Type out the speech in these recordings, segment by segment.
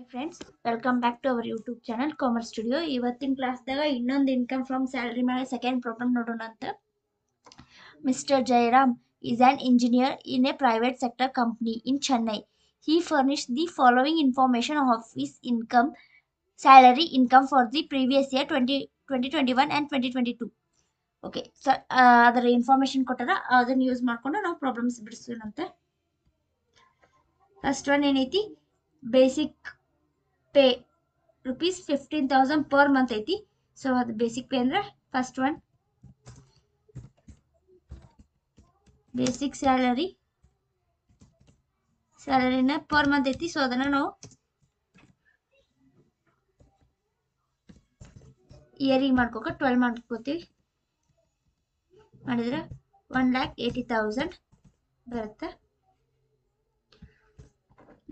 Friends, welcome back to our YouTube channel Commerce Studio. ಇವತ್ತಿನ ಕ್ಲಾಸ್ದಾಗ ಇನ್ನೊಂದು ಇನ್ಕಮ್ ಫ್ರಮ್ ಸ್ಯಾಲರಿ ಮೇಲೆ ಸೆಕೆಂಡ್ ಪ್ರಾಬ್ಲಮ್ ನೋಡೋಣ ಅಂತ. Mister Jayaram is an engineer in a private sector company in Chennai. He furnished the following information of his salary income for the previous year 2021 and 2022. Okay sir, ಅದರ information ಕೊಟ್ಟಾರ, ಅದನ್ನ use ಮಾಡ್ಕೊಂಡು ನಾವು problems ಬಿಡಿಸೋಣಂತೆ. First one ಏನೈತಿ, basic pay rupees 15,000 per month ಐತಿ. So ಅದು basic pay ಅಂದ್ರೆ ಫಸ್ಟ್ ಒನ್ ಬೇಸಿಕ್ ಸ್ಯಾಲರಿನ ಪರ್ ಮಂತ್ ಐತಿ. ಸೊ ಅದನ್ನ ನಾವು ಇಯರಿಗೆ ಮಾಡ್ಕೋಕ 12 ಮಾಡ್ಕೋತೀವಿ. ಮಾಡಿದ್ರೆ 1,80,000 ಬರುತ್ತೆ.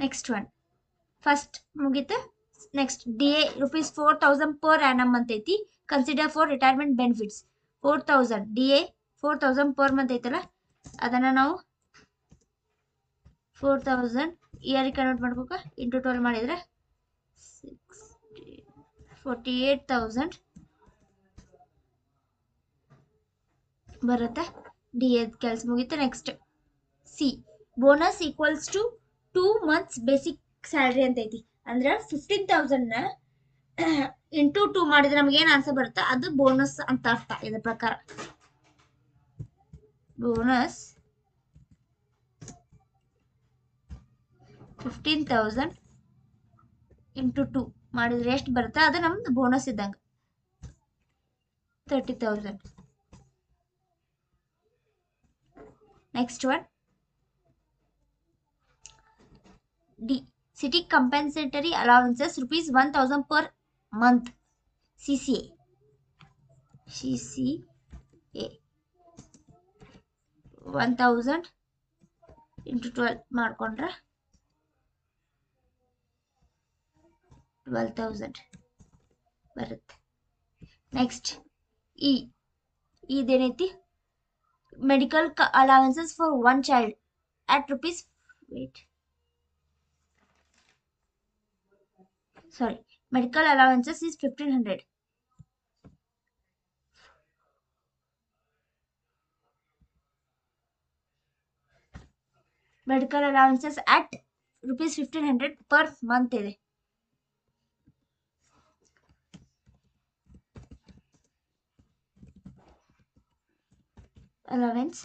ನೆಕ್ಸ್ಟ್ ಒನ್ ಫಸ್ಟ್ ಮುಗಿತ. Next DA rupees 4,000 per annum ಅಂತ ಐತಿ. Consider for retirement benefits 4,000 DA 4,000 per month ಐತಲ್ಲ, ಅದನ್ನ ನಾವು 4,000 ಇಯರ್ ಕನ್ವರ್ಟ್ ಮಾಡ್ಕೋಕ ಇಂಟು 12 ಮಾಡಿದ್ರೆ 48,000 ಬರುತ್ತೆ. DA ಕೆಲಸ ಮುಗಿತು. Next C bonus equals to 2 months basic salary ಅಂತ ಐತಿ. ಅಂದ್ರೆ 15,000 ಇಂಟು 2 ಮಾಡಿದ್ರೆ ನಮ್ಗೆ ಏನ್ ಆನ್ಸರ್ ಬರುತ್ತೆ ಅದು ಬೋನಸ್ ಅಂತ ಅರ್ಥ. ಇದ್ರ ಪ್ರಕಾರ ಬೋನಸ್ 15,000 ಇಂಟು 2 ಮಾಡಿದ್ರೆ ಎಷ್ಟು ಬರುತ್ತೆ ಅದು ನಮ್ದು ಬೋನಸ್ ಇದ್ದಂಗ 30,000. Next one D city compensatory allowances rupees 1,000 per month CCA 1,000 into 12 ಮಾಡ್ಕೊಂಡ್ರೆ 12,000 ಬರುತ್ತೆ. ನೆಕ್ಸ್ಟ್ ಇದೇನೈತಿ, medical allowances for one child at rupees medical allowances is 1,500. Medical allowances at rupees 1,500 per month ಇದೆ. ಅಲವೆನ್ಸ್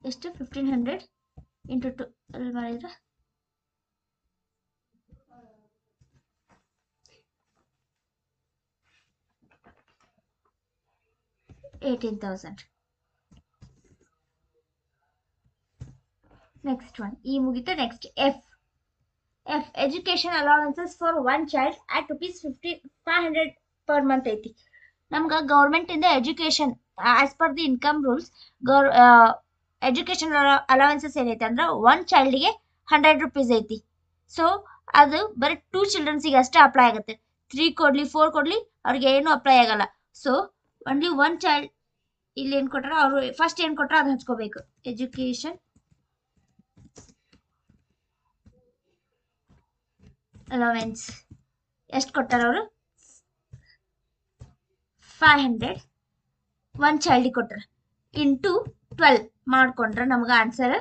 ಎಷ್ಟು 1,500 ಇಂಟು 12 ಮಾಡಿದ್ರೆ 18,000. Next one ಮುಗಿತು. Next F education allowances for one child at rupees 500 per month ಐತಿ. ನಮ್ಗ government ಇಂದ education as per the income rules education allowances ಏನೈತಿ ಅಂದ್ರೆ one ಚೈಲ್ಡ್ಗೆ 100 rupees ಐತಿ. ಸೊ ಅದು ಬರೀ 2 ಚಿಲ್ಡ್ರನ್ಸಿಗೆ ಅಷ್ಟೇ ಅಪ್ಲೈ ಆಗುತ್ತೆ. 3 ಕೊಡ್ಲಿ 4 ಕೊಡ್ಲಿ ಅವ್ರಿಗೆ ಏನು ಅಪ್ಲೈ ಆಗಲ್ಲ. ಸೊ ಒನ್ಲಿ ಒನ್ ಚೈಲ್ಡ್ ಇಲ್ಲಿ ಏನ್ ಕೊಟ್ಟಾರ ಅವರು ಫಸ್ಟ್ ಏನ್ ಕೊಟ್ಟಾರ ಅದು ಹಚ್ಕೋಬೇಕು. ಎಜುಕೇಶನ್ ಅಲವೆನ್ಸ್ ಎಷ್ಟು ಕೊಟ್ಟಾರ ಅವರು 500 ಒನ್ ಚೈಲ್ಡ್ ಕೊಟ್ಟಾರ ಇಂಟು 12 ಮಾಡ್ಕೊಂಡ್ರೆ ನಮ್ಗೆ ಆನ್ಸರ್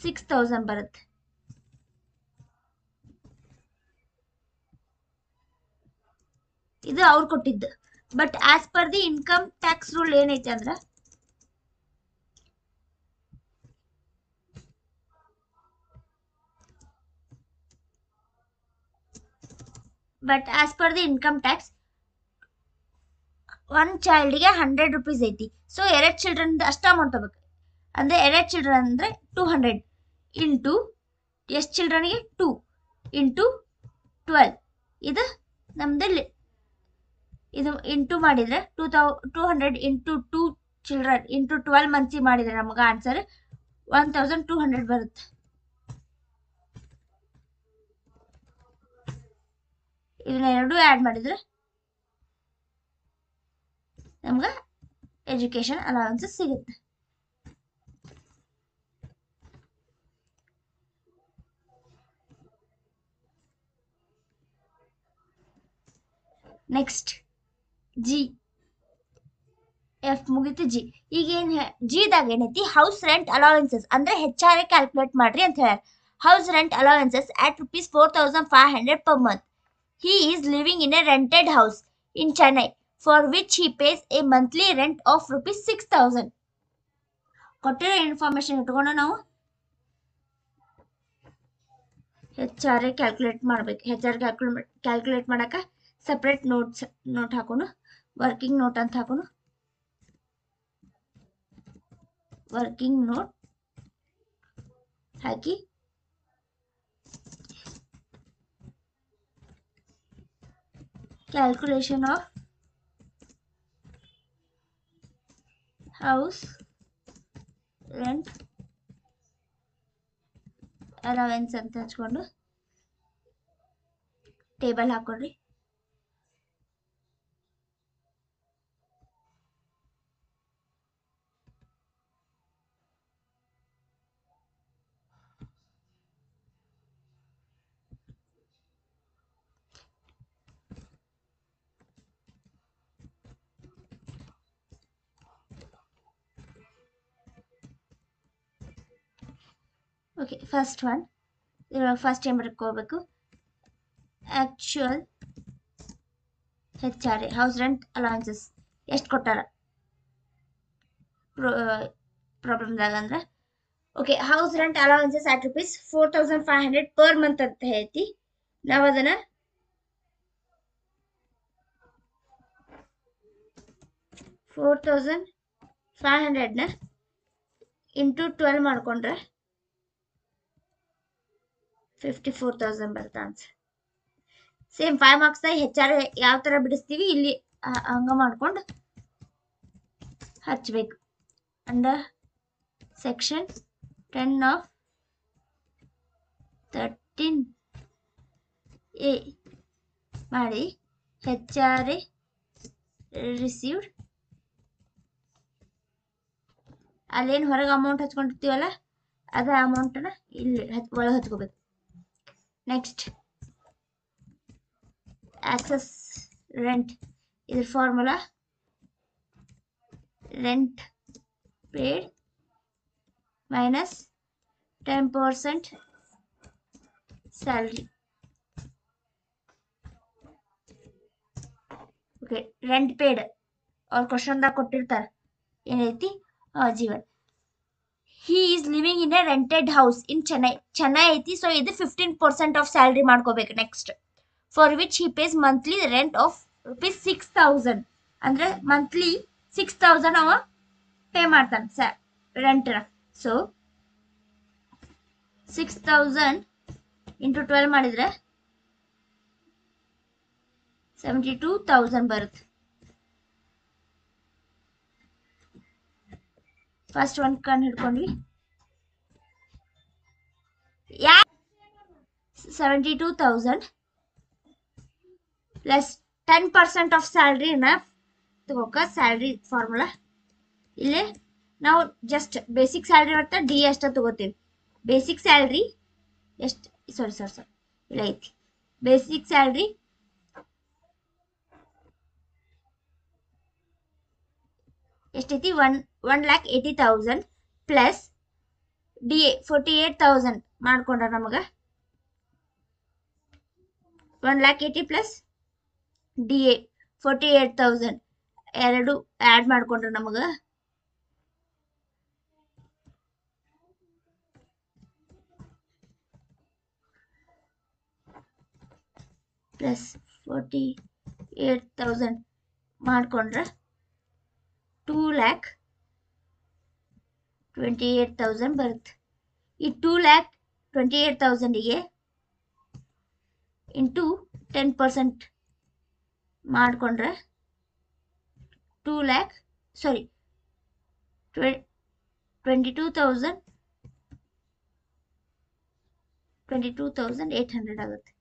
6,000 ಬರುತ್ತೆ. ಇದು ಅವ್ರು ಕೊಟ್ಟಿದ್ದು. But as per the income tax rule ಏನೈತೆ ಅಂದ್ರೆ ಒನ್ ಚೈಲ್ಡ್ಗೆ 100 rupees ಐತಿ. ಸೊ 2 ಚಿಲ್ಡ್ರನ್ ಅಷ್ಟ ಅಮೌಂಟ್ ತಗೋಬೇಕು. ಅಂದ್ರೆ 2 ಚಿಲ್ಡ್ರನ್ ಅಂದ್ರೆ 200 ಇಂಟು ಎಷ್ಟು ಚಿಲ್ಡ್ರನ್ಗೆ 2 ಇಂಟು 12 ಇದು ನಮ್ದಲ್ಲಿ ಇದು ಇಂಟು ಮಾಡಿದ್ರೆ 200 ಇಂಟು 2 ಚಿಲ್ಡ್ರನ್ ಇಂಟು 12 ಮಂತ್ಸ್ ಮಾಡಿದ್ರೆ ನಮಗೆ ಆನ್ಸರ್ 1,200 ಬರುತ್ತೆ. ಇದನ್ನ ಎರಡು ಆಡ್ ಮಾಡಿದ್ರೆ ನಮ್ಗೆ ಎಜುಕೇಶನ್ ಅಲವೆನ್ಸಸ್ ಸಿಗುತ್ತೆ. ನೆಕ್ಸ್ಟ್ ಜಿ ಎಫ್ ಮುಗಿತು ಜಿ. ಈಗ ಏನ್ ಜಿದಾಗ ಏನೈತಿ ಹೌಸ್ ರೆಂಟ್ ಅಲವೆನ್ಸಸ್ ಅಂದ್ರೆ ಹೆಚ್ಚಾರೆ ಕ್ಯಾಲ್ಕುಲೇಟ್ ಮಾಡ್ರಿ ಅಂತ ಹೇಳ್ಯಾರ. House rent allowances at rupees 4500 per month. He is living in a rented house in Chennai for which he pays a monthly rent of rupees 6000. ಕೊಟ್ಟಿರೋ information ಇಟ್ಕೊಂಡು ನಾವು ಹೆಚ್ಚಾರೆ ಕ್ಯಾಲ್ಕುಲೇಟ್ ಮಾಡ್ಬೇಕು. ಹೆಚ್ಚಾರೆ ಕ್ಯಾಲ್ಕುಲೇಟ್ ಮಾಡಕ ಸಪ್ರೇಟ್ ನೋಟ್ ಹಾಕೋಣ. ವರ್ಕಿಂಗ್ ನೋಟ್ ಅಂತ ಹಾಕೋಣ. ವರ್ಕಿಂಗ್ ನೋಟ್ ಹಾಕಿ calculation of house rent allowance ಅಂತ ಹಚ್ಕೊಂಡು ಟೇಬಲ್ ಹಾಕೊಡ್ರಿ. ಓಕೆ, ಫಸ್ಟ್ ಒನ್ ಫಸ್ಟ್ ಏನು ಬರ್ಕೋಬೇಕು, ಆ್ಯಕ್ಚುಯಲ್ ಹೆಚ್ಚಾರೆ ಹೌಸ್ ರೆಂಟ್ ಅಲವೆನ್ಸಸ್ ಎಷ್ಟು ಕೊಟ್ಟಾರ ಪ್ರಾಬ್ಲಮ್ದಾಗ ಅಂದ್ರೆ. Okay, house rent allowances at rupees 4500 per month ಅಂತ ಐತಿ. ನಾವು ಅದನ್ನ 4500ನ ಇಂಟು 12 ಮಾಡ್ಕೊಂಡ್ರೆ 54,000 ಬರುತ್ತೆ ಆನ್ಸರ್. ಸೇಮ್ 5 ಮಾರ್ಕ್ಸ್ ಹೆಚ್ಚಾರೆ ಯಾವ ತರ ಬಿಡಿಸ್ತೀವಿ ಇಲ್ಲಿ ಹಂಗ ಮಾಡ್ಕೊಂಡು ಹಚ್ಬೇಕು. ಅಂಡರ್ ಸೆಕ್ಷನ್ 10 of 13A ಮಾಡಿ ಹೆಚ್ಚಾರೆ ರಿಸೀವ್ಡ್ ಅಲ್ಲೇನು ಹೊರಗೆ ಅಮೌಂಟ್ ಹಚ್ಕೊಂಡಿರ್ತೀವಲ್ಲ ಅದ ಅಮೌಂಟನ್ನ ಇಲ್ಲಿ ಒಳಗೆ ಹಚ್ಕೋಬೇಕು. ನೆಕ್ಸ್ಟ್ ಆಕ್ಸೆಸ್ ರೆಂಟ್, ಇದ್ರ formula rent paid minus 10% salary. Okay, rent paid ಅವ್ರ ಕ್ವಶನ್ದಾಗ ಕೊಟ್ಟಿರ್ತಾರೆ ಏನೈತಿ Jeevan. He is living in a rented house in Chennai ಐತಿ. ಸೊ ಇದು 15% ಆಫ್ ಸ್ಯಾಲ್ರಿ ಮಾಡ್ಕೋಬೇಕು. Next for which he pays monthly rent of rupees 6000 ಅಂದ್ರೆ monthly 6000 ಅವ ಪೇ ಮಾಡ್ತಾನೆ ರೆಂಟ್ನ. ಸೊ 6000 ಇಂಟು 12 ಮಾಡಿದ್ರೆ 72,000 ಬರುತ್ತೆ. ಫಸ್ಟ್ ಒನ್ ಕಂಡು ಹಿಡ್ಕೊಂಡ್ವಿ. 72,000 ಪ್ಲಸ್ 10% ಆಫ್ ಸ್ಯಾಲ್ರಿನ ತಗೋಕ ಸ್ಯಾಲ್ರಿ ಫಾರ್ಮುಲಾ ಇಲ್ಲೇ ನಾವು ಜಸ್ಟ್ ಬೇಸಿಕ್ ಸ್ಯಾಲ್ರಿ ಮತ್ತೆ ಡಿ ಎಷ್ಟ ತಗೋತೀವಿ. ಬೇಸಿಕ್ ಸ್ಯಾಲ್ರಿ ಎಷ್ಟು, ಸಾರಿ ಇಲ್ಲ ಐತಿ. ಬೇಸಿಕ್ ಸ್ಯಾಲ್ರಿ ಎಷ್ಟೈತಿ 1,80,000 ಪ್ಲಸ್ ಡಿ ಎ 48,000 ಮಾಡ್ಕೊಂಡ್ರ ನಮಗ 1,80,000 ಪ್ಲಸ್ ಡಿ ಎ 48,000 ಎರಡು ಆ್ಯಡ್ ಮಾಡ್ಕೊಂಡ್ರೆ ನಮಗ ಪ್ಲಸ್ 48,000 ಮಾಡ್ಕೊಂಡ್ರೆ 2,28,000 ಬರುತ್ತೆ. ಈ 2,28,000ಗೆ ಇಂಟು 10% ಮಾಡ್ಕೊಂಡ್ರೆ 22,800 ಆಗುತ್ತೆ.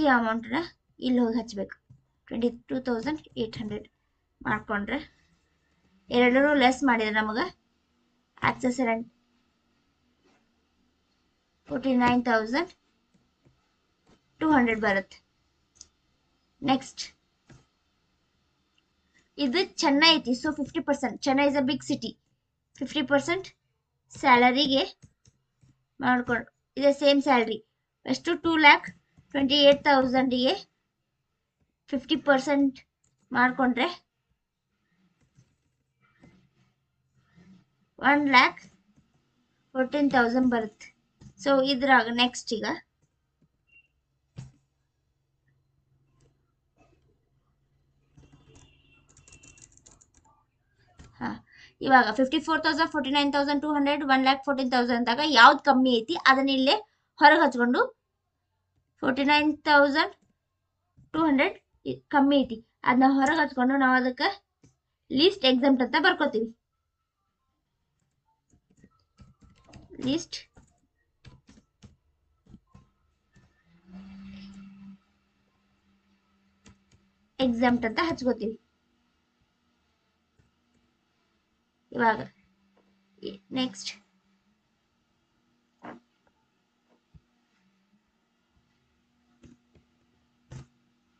ಈ ಅಮೌಂಟ್ನ ಇಲ್ಲಿ ಹೋಗಿ ಹಚ್ಚಬೇಕು. 22,800 ಮಾಡ್ಕೊಂಡ್ರೆ ಎರಡರೂ ಲೆಸ್ ಮಾಡಿದ್ರೆ ನಮಗೆ ಆಕ್ಸೆಸ್ ರೆಂಟ್ 49,200 ಬರುತ್ತೆ. ನೆಕ್ಸ್ಟ್ ಇದು ಚೆನ್ನೈ ಐತಿ, so 50%. Chennai is a big city. 50% ಸ್ಯಾಲರಿಗೆ ಮಾಡ್ಕೊಂಡು ಇದೆ ಸೇಮ್ ಸ್ಯಾಲ್ರಿ ಎಷ್ಟು 2,28,000ಗೆ 50% ಮಾಡ್ಕೊಂಡ್ರೆ 1,14,000 ಬರುತ್ತೆ. ಸೊ ಇದ್ರಾಗ ನೆಕ್ಸ್ಟ್ ಈಗ ಇವಾಗ 54,000, 49,200, 1,14,000 ಅಂದಾಗ ಯಾವ್ದು ಕಮ್ಮಿ ಐತಿ ಅದನ್ನ ಇಲ್ಲೇ ಹೊರಗೆ ಹಚ್ಕೊಂಡು 49,200 ಕಮ್ಮಿ ಐತಿ ಅದನ್ನ ಹೊರಗೆ ಹಚ್ಕೊಂಡು ನಾವು ಅದಕ್ಕೆ ಲೀಸ್ಟ್ ಎಕ್ಸಾಮ್ಟ್ ಅಂತ ಬರ್ಕೋತೀವಿ. ಲೀಸ್ಟ್ ಎಕ್ಸಾಮ್ಟ್ ಅಂತ ಹಚ್ಕೋತೀವಿ. ಇವಾಗ ನೆಕ್ಸ್ಟ್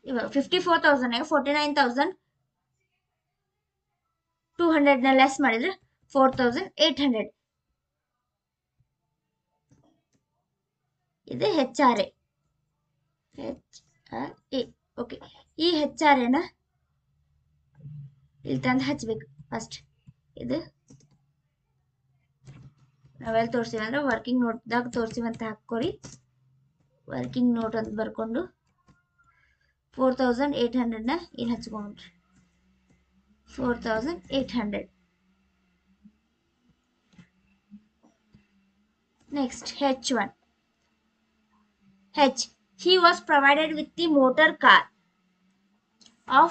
ಇವಾಗ 54,000 49,200 ಲೆಸ್ ಮಾಡಿದ್ರೆ 4,800. ಇದು HRA. ಓಕೆ, ಈ HRAನ ಇಲ್ಲಿ ತಂದು ಹಚ್ಬೇಕು. ಫಸ್ಟ್ ಇದು ನಾವೆಲ್ಲಿ ತೋರಿಸ್ತೀವಿ ಅಂದ್ರೆ ವರ್ಕಿಂಗ್ ನೋಟ್ದಾಗ ತೋರಿಸ್ತೀವಿ ಅಂತ ಹಾಕೋರಿ. ವರ್ಕಿಂಗ್ ನೋಟ್ ಅಂತ ಬರ್ಕೊಂಡು 4,800ನ ಇಲ್ಲಿ ಹಚ್ಕೊಂಡ್ರಿ. 4,800. Next H1. He was provided with the motor car of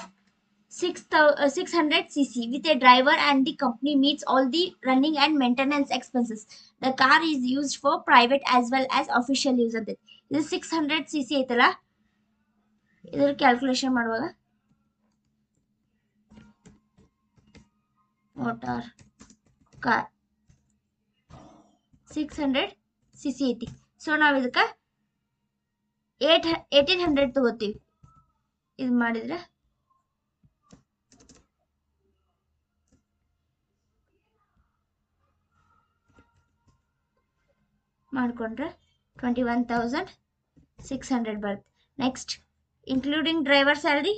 600 cc with a driver and the company meets all the running and maintenance expenses. The car is used for private as well as official use of it. This 600 cc ಐತಲ್ಲ, ಇದರ calculation ಮಾಡುವಾಗ motor car 600 cc ಐತಿ. So ನಾವು ಇದಕ್ಕೆ 1,800 ತಗೋತೀವಿ. ಇದು ಮಾಡಿದ್ರೆ ಮಾಡ್ಕೊಂಡ್ರೆ 21,600 ಬರುತ್ತೆ. Next including driver salary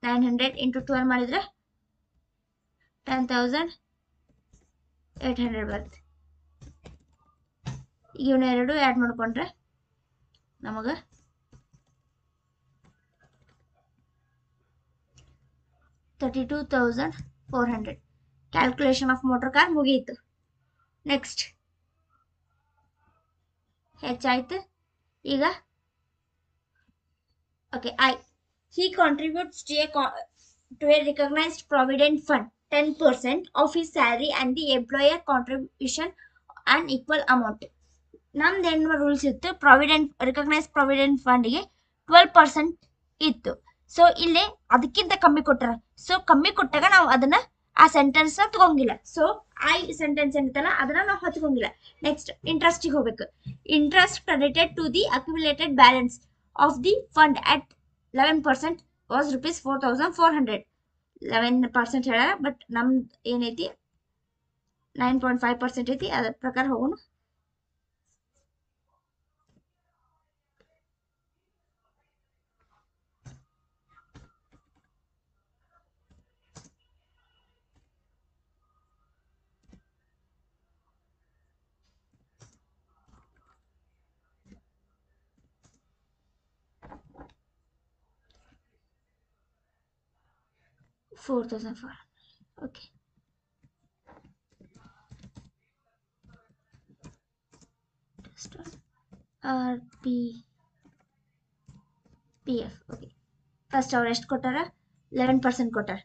900 into 12 ಮಾಡಿದ್ರೆ 10,800 ಬರುತ್ತೆ. ಇವನ್ನೆರಡು ಆ್ಯಡ್ ಮಾಡ್ಕೊಂಡ್ರೆ ನಮಗೆ 32,400. ಕ್ಯಾಲ್ಕುಲೇಷನ್ ಆಫ್ ಮೋಟರ್ ಕಾರ್ ಮುಗಿಯಿತು. ನೆಕ್ಸ್ಟ್ ಹೆಚ್ಚಾಯ್ತು. ಈಗ okay, he contributes to a recognized provident fund 10% of his salary and the employer contribution an equal amount. ನಮ್ದು ಏನು ರೂಲ್ಸ್ ಇತ್ತು, ರಿಕಗ್ನೈಸ್ ಪ್ರಾವಿಡೆಂಟ್ ಫಂಡ್ಗೆ 12% ಇತ್ತು. ಸೊ ಇಲ್ಲಿ ಅದಕ್ಕಿಂತ ಕಮ್ಮಿ ಕೊಟ್ಟಾರ. ಸೊ ಕಮ್ಮಿ ಕೊಟ್ಟಾಗ ನಾವು ಅದನ್ನ ಆ ಸೆಂಟೆನ್ಸ್ ತಗೊಂಗಿಲ್ಲ. ಸೊ ಸೆಂಟೆನ್ಸ್ ಏನಿತ್ತಲ್ಲ ಅದನ್ನ ನಾವು ಹಚ್ಕೊಂಗಿಲ್ಲ. ನೆಕ್ಸ್ಟ್ ಇಂಟ್ರೆಸ್ಟಿಗೆ ಹೋಗ್ಬೇಕು. Interest credited to the accumulated balance of the fund at 11% was rupees 4,400. 11% ಹೇಳ, ಬಟ್ ನಮ್ದು ಏನೈತಿ 9.5% ಐತಿ. ಅದ್ರ ಪ್ರಕಾರ ಹೋಗೋಣ. $4,400. Okay. RPF. Okay. ಫಸ್ಟ್ ಅವ್ರು ಎಷ್ಟು ಕೊಟ್ಟಾರ? 11% ಕೊಟ್ಟಾರ.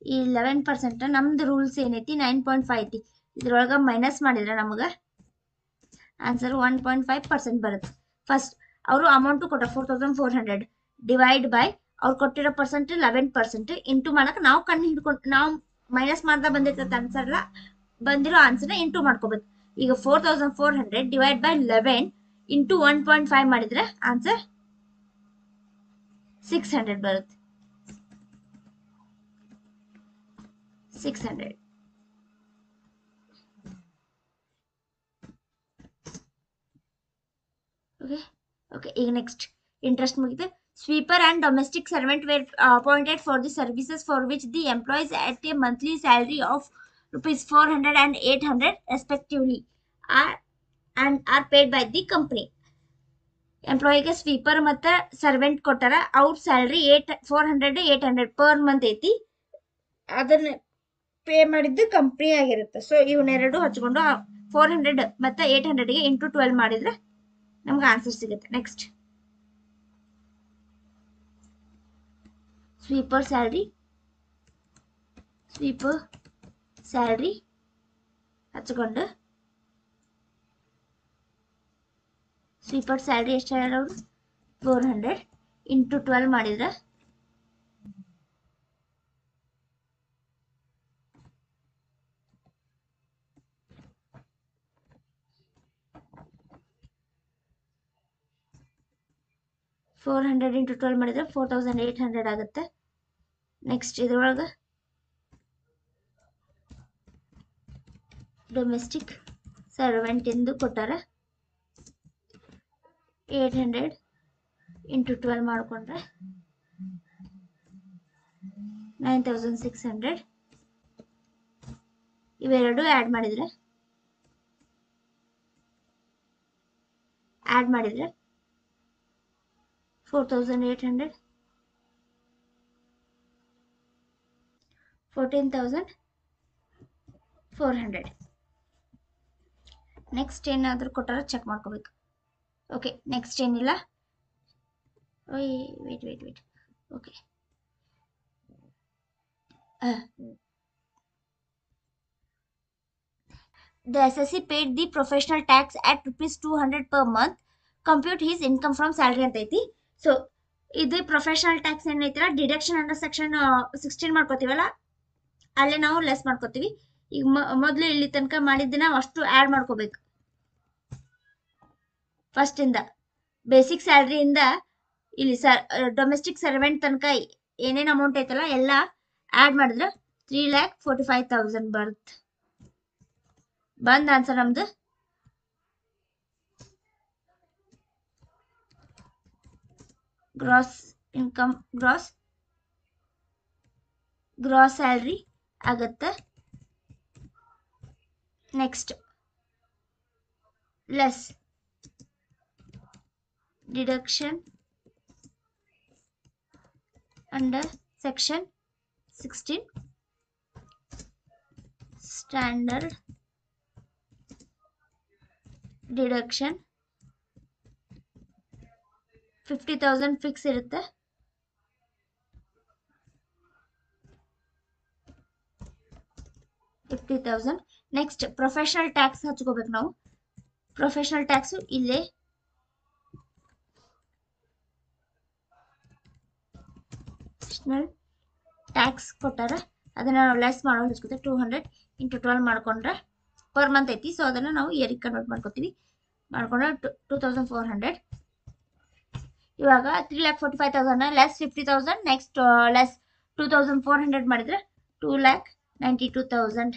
ಈ 11% ನಮ್ದು ರೂಲ್ಸ್ ಏನೈತಿ 9.5 ಐತಿ. ಇದ್ರೊಳಗೆ ಮೈನಸ್ ಮಾಡಿದ್ರೆ ನಮಗೆ ಆನ್ಸರ್ 1.5% ಬರುತ್ತೆ. ಫಸ್ಟ್ ಅವರು ಅಮೌಂಟು ಕೊಟ್ಟಾರ 4,400 ಡಿವೈಡ್ ಬೈ ಅವ್ರು ಕೊಟ್ಟಿರೋ ಪರ್ಸೆಂಟ್ 11% ಇಂಟು ಮಾಡಕ್ಕೆ ನಾವು ಕಣ್ಣು ಹಿಡ್ಕೊಂಡು ನಾವು ಮೈನಸ್ ಮಾಡ್ತಾ ಬಂದಿರ್ತದೆ ಆನ್ಸರ್ಲ ಬಂದಿರೋ ಆನ್ಸರ್ನ ಇಂಟು ಮಾಡ್ಕೋಬೇಕು. ಈಗ 4,400 ಡಿವೈಡ್ ಬೈ 11 ಇಂಟು 1.5 ಮಾಡಿದ್ರೆ ಆನ್ಸರ್ 600 ಬರುತ್ತೆ. 600. ಓಕೆ ಈಗ ನೆಕ್ಸ್ಟ್ ಇಂಟ್ರೆಸ್ಟ್ ಮುಗಿದೆ. Sweeper and domestic servant were appointed for the services for which the employees at a monthly salary of rupees 400 and 800 respectively are paid by the company. ಎಂಪ್ಲಾಯಿಗೆ sweeper ಮತ್ತು servant ಕೊಟ್ಟಾರ. ಅವ್ರ salary 400 800 per month ಐತಿ. ಅದನ್ನ pay ಮಾಡಿದ್ದು company ಆಗಿರುತ್ತೆ. So ಇವನ್ನೆರಡು ಹಚ್ಕೊಂಡು 400 ಮತ್ತು 800ಗೆ ಇಂಟು 12 ಮಾಡಿದ್ರೆ ನಮ್ಗೆ ಆನ್ಸರ್ ಸಿಗುತ್ತೆ. ನೆಕ್ಸ್ಟ್ ಸ್ವೀಪರ್ ಸ್ಯಾಲ್ರಿ ಹಚ್ಕೊಂಡು ಸ್ವೀಪರ್ ಸ್ಯಾಲ್ರಿ ಎಷ್ಟು ಹೇಳೋರು 400 ಇಂಟು 12 ಮಾಡಿದ್ರೆ 400 ಇಂಟು 12 ಮಾಡಿದ್ರೆ 4800 ಆಗುತ್ತೆ. ನೆಕ್ಸ್ಟ್ ಇದ್ರೊಳಗೆ ಡೊಮೆಸ್ಟಿಕ್ ಸರ್ವೆಂಟ್ ಎಂದು ಕೊಟ್ಟಾರ. 800 ಇಂಟು 12 ಮಾಡಿಕೊಂಡ್ರೆ 9600. ಇವೆರಡು ಆ್ಯಡ್ ಮಾಡಿದ್ರೆ 4800 14400. ನೆಕ್ಸ್ಟ್ ಏನಾದರೂ ಕೊಟ್ಟಾರ ಚೆಕ್ ಮಾಡ್ಕೋಬೇಕು. ಓಕೆ ನೆಕ್ಸ್ಟ್ ಏನಿಲ್ಲ. Wait okay the SSC paid the professional tax at rupees 200 per month. Compute his income from salary ಅಂತ ಐತಿ. ಸೊ ಇದು ಪ್ರೊಫೆಷನಲ್ ಟ್ಯಾಕ್ಸ್ ಏನೈತಿಲ್ಲ ಡಿಡಕ್ಷನ್ ಅಂಡರ್ ಸೆಕ್ಷನ್ 16 ಮಾಡ್ಕೋತೀವಲ್ಲ ಅಲ್ಲೇ ನಾವು ಲೆಸ್ ಮಾಡ್ಕೋತೀವಿ. ಈಗ ಮೊದಲು ಇಲ್ಲಿ ತನಕ ಮಾಡಿದ್ದನ್ನ ಅಷ್ಟು ಆ್ಯಡ್ ಮಾಡ್ಕೋಬೇಕು. ಫಸ್ಟ್ ಇಂದ ಬೇಸಿಕ್ ಸ್ಯಾಲ್ರಿಯಿಂದ ಇಲ್ಲಿ ಡೊಮೆಸ್ಟಿಕ್ ಸರ್ವೆಂಟ್ ತನಕ ಏನೇನು ಅಮೌಂಟ್ ಐತಲ್ಲ ಎಲ್ಲ ಆ್ಯಡ್ ಮಾಡಿದ್ರೆ 3,45,000 ಬರುತ್ತೆ. ಬಂದ ಆನ್ಸರ್ ನಮ್ದು ಗ್ರಾಸ್ ಇನ್ಕಮ್ ಗ್ರಾಸ್ ಸ್ಯಾಲ್ರಿ ಆಗುತ್ತೆ. Next less deduction under section 16 standard deduction 50,000 fix ಇರುತ್ತೆ. ನೆಕ್ಸ್ಟ್ ಪ್ರೊಫೆಷನಲ್ ಟ್ಯಾಕ್ಸ್ ಹಚ್ಕೋಬೇಕು ನಾವು. ಪ್ರೊಫೆಷನಲ್ ಟ್ಯಾಕ್ಸು ಇಲ್ಲೇ ಟ್ಯಾಕ್ಸ್ ಕೊಟ್ಟಾರ ಅದನ್ನ ನಾವು ಲೆಸ್ ಮಾಡೋದು ಹಚ್ಕೋತೀವಿ. 200 ಇಂಟು 12 ಮಾಡ್ಕೊಂಡ್ರೆ ಪರ್ ಮಂತ್ ಐತಿ. ಸೊ ಅದನ್ನ ನಾವು ಇಯರಿಗೆ ಕನ್ವರ್ಟ್ ಮಾಡ್ಕೋತೀವಿ. ಮಾಡ್ಕೊಂಡ್ರೆ 2400. ಇವಾಗ 3,45,000 ಲೆಸ್ 50,000 ನೆಕ್ಸ್ಟ್ ಲೆಸ್ 2,400 ಮಾಡಿದ್ರೆ 2,92,000.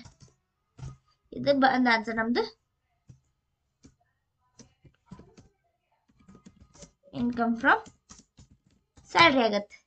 ಇದು ಬಂದ ಆನ್ಸರ್ ನಮ್ದು ಇನ್ಕಮ್ ಫ್ರಮ್ ಸ್ಯಾಲ್ರಿ ಆಗತ್ತೆ.